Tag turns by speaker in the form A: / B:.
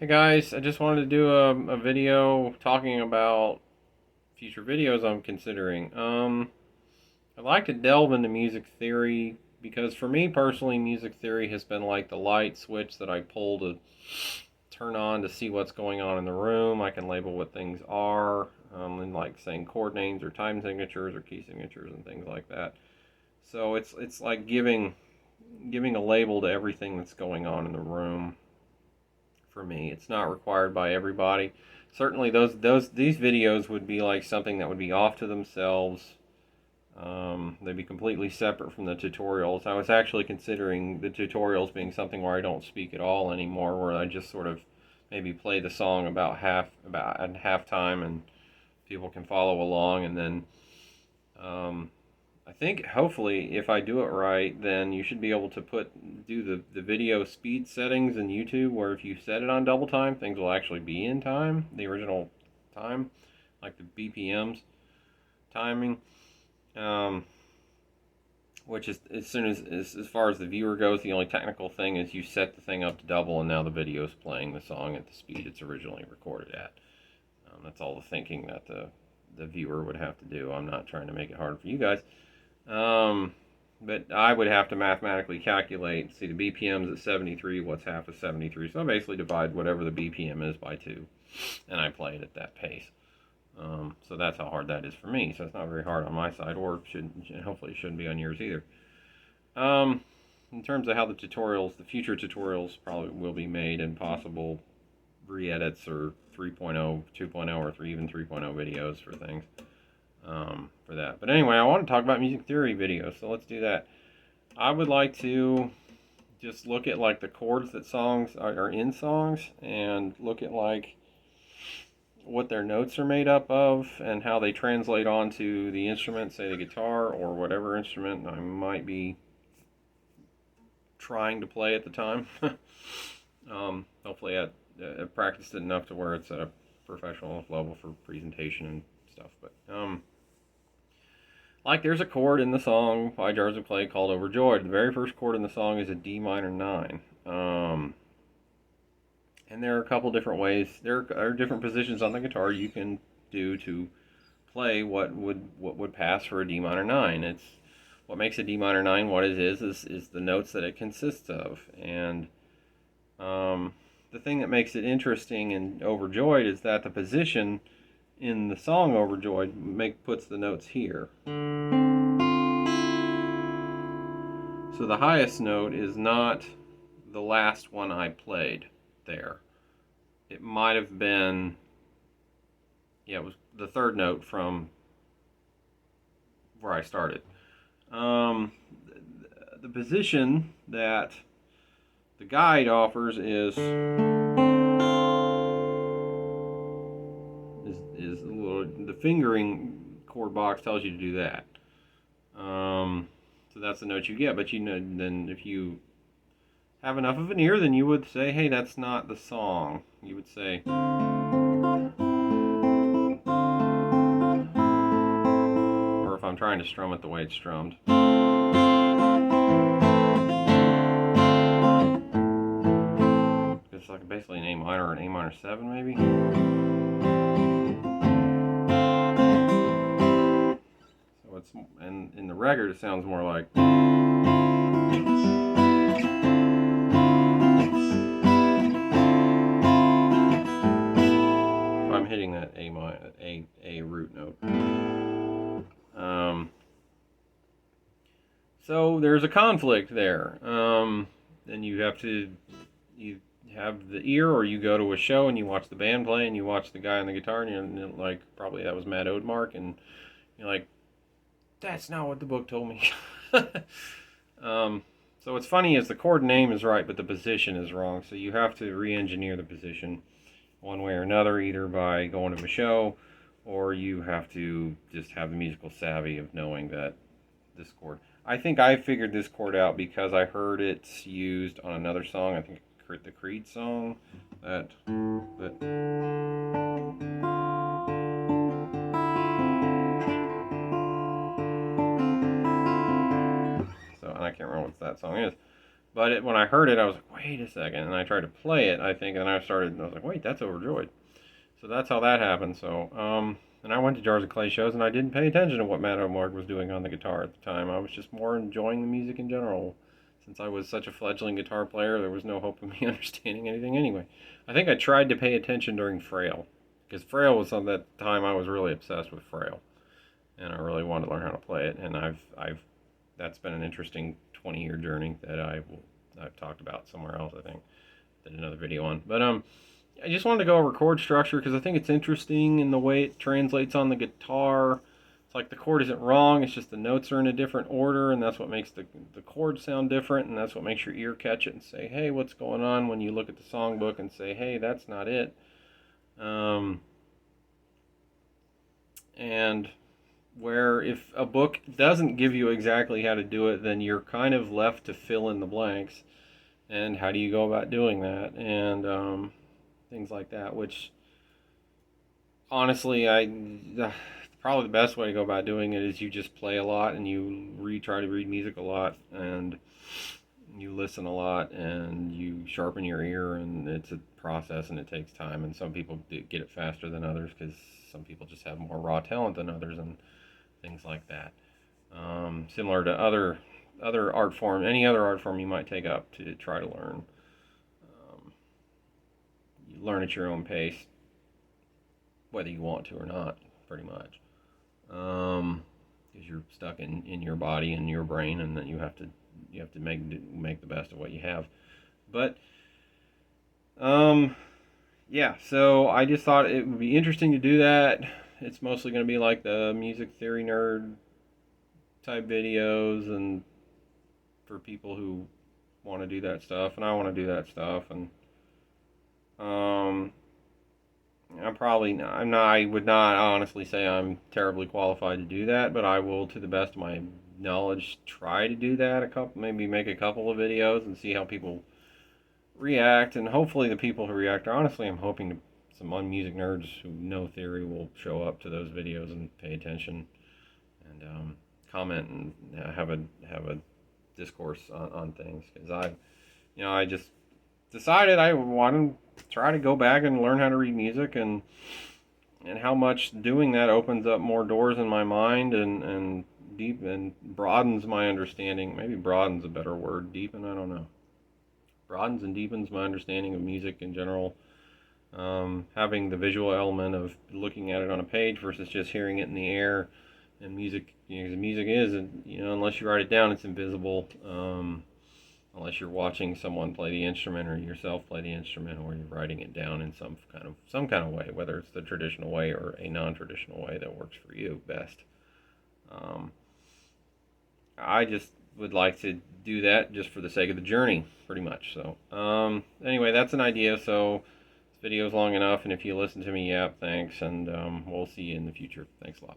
A: Hey guys, I just wanted to do a video talking about future videos I'm considering. I'd like to delve into music theory because for me personally, music theory has been like the light switch that I pull to turn on to see what's going on in the room. I can label what things are, and like saying chord names or time signatures or key signatures and things like that. So it's like giving a label to everything that's going on in the room for me. It's not required by everybody. Certainly, these videos would be like something that would be off to themselves. They'd be completely separate from the tutorials. I was actually considering the tutorials being something where I don't speak at all anymore, where I just sort of maybe play the song about at halftime, and people can follow along, and then um, I think hopefully if I do it right, then you should be able to do the video speed settings in YouTube where if you set it on double time, things will actually be in time, the original time, like the BPMs timing. Um, which is as soon as far as the viewer goes, the only technical thing is you set the thing up to double, and now the video is playing the song at the speed it's originally recorded at. That's all the thinking that the viewer would have to do. I'm not trying to make it hard for you guys. Um, but I would have to mathematically calculate, see the BPM's at 73, what's half of 73. So I basically divide whatever the BPM is by 2, and I play it at that pace. So that's how hard that is for me. So it's not very hard on my side, or hopefully it shouldn't be on yours either. Um, in terms of how the future tutorials probably will be made, and possible re-edits or 3.0, 2.0, or even 3.0 videos for things. For that. But anyway, I want to talk about music theory videos, so let's do that. I would like to just look at like the chords that songs are in songs, and look at like what their notes are made up of and how they translate onto the instrument, say the guitar or whatever instrument I might be trying to play at the time. Hopefully I've practiced it enough to where it's at a professional level for presentation and stuff. But like there's a chord in the song by Jars of Clay called Overjoyed. The very first chord in the song is a D minor 9. And there are a couple different ways. There are different positions on the guitar you can do to play what would pass for a D minor 9. It's what makes a D minor 9 what it is the notes that it consists of. And the thing that makes it interesting and Overjoyed is that the position in the song Overjoyed puts the notes here. So the highest note is not the last one I played there. It might have been, yeah, it was the third note from where I started. The position that the guide offers is a little, the fingering chord box tells you to do that. So that's the note you get. But you know, then if you have enough of an ear, then you would say, hey, that's not the song. You would say, or if I'm trying to strum it the way it's strummed, it's like basically an A minor or an A minor 7 maybe. So it's, and in the record it sounds more like. If I'm hitting that A root note. So there's a conflict there. Then you have the ear, or you go to a show and you watch the band play and you watch the guy on the guitar, and you're like, probably that was Matt Odemark, and you're like, that's not what the book told me. So what's funny is the chord name is right, but the position is wrong. So you have to re-engineer the position one way or another, either by going to a show, or you have to just have the musical savvy of knowing that this chord. I think I figured this chord out because I heard it used on another song. I think the Creed song. That. So, and I can't remember what that song is. But when I heard it, I was like, wait a second, and I tried to play it, I think, and I was like, wait, that's overjoyed. So that's how that happened. So, and I went to Jars of Clay shows, and I didn't pay attention to what Matt O'Mark was doing on the guitar at the time. I was just more enjoying the music in general. Since I was such a fledgling guitar player, there was no hope of me understanding anything anyway. I think I tried to pay attention during Frail, because Frail was on that time I was really obsessed with Frail, and I really wanted to learn how to play it. And that's been an interesting 20-year journey that I've talked about somewhere else. I think did another video on, but I just wanted to go over chord structure because I think it's interesting in the way it translates on the guitar. It's like the chord isn't wrong, it's just the notes are in a different order, and that's what makes the chord sound different, and that's what makes your ear catch it and say, hey, what's going on, when you look at the songbook and say, hey, that's not it. And where if a book doesn't give you exactly how to do it, then you're kind of left to fill in the blanks. And how do you go about doing that? And things like that, which honestly, probably the best way to go about doing it is you just play a lot and you try to read music a lot and you listen a lot and you sharpen your ear, and it's a process and it takes time, and some people get it faster than others because some people just have more raw talent than others and things like that. Similar to other art form, any other art form you might take up to try to learn. You learn at your own pace, whether you want to or not, pretty much. Because you're stuck in your body and your brain, and then you have to make the best of what you have. But yeah, so I just thought it would be interesting to do that. It's mostly going to be like the music theory nerd type videos, and for people who want to do that stuff, and I want to do that stuff, and I would not honestly say I'm terribly qualified to do that, but I will, to the best of my knowledge, try to do that. Maybe make a couple of videos and see how people react, and hopefully the people who react are, honestly, I'm hoping some music nerds who know theory will show up to those videos and pay attention and comment and have a discourse on things, because I just decided I want to try to go back and learn how to read music, and how much doing that opens up more doors in my mind and deep and broadens my understanding. Maybe broaden's a better word. Deepen, I don't know. Broadens and deepens my understanding of music in general. Having the visual element of looking at it on a page versus just hearing it in the air. And music, music is, unless you write it down, it's invisible. Unless you're watching someone play the instrument or yourself play the instrument, or you're writing it down in some kind of way, whether it's the traditional way or a non-traditional way that works for you best. I just would like to do that just for the sake of the journey, pretty much. So anyway, that's an idea. So this video's long enough, and if you listen to me, thanks, and we'll see you in the future. Thanks a lot.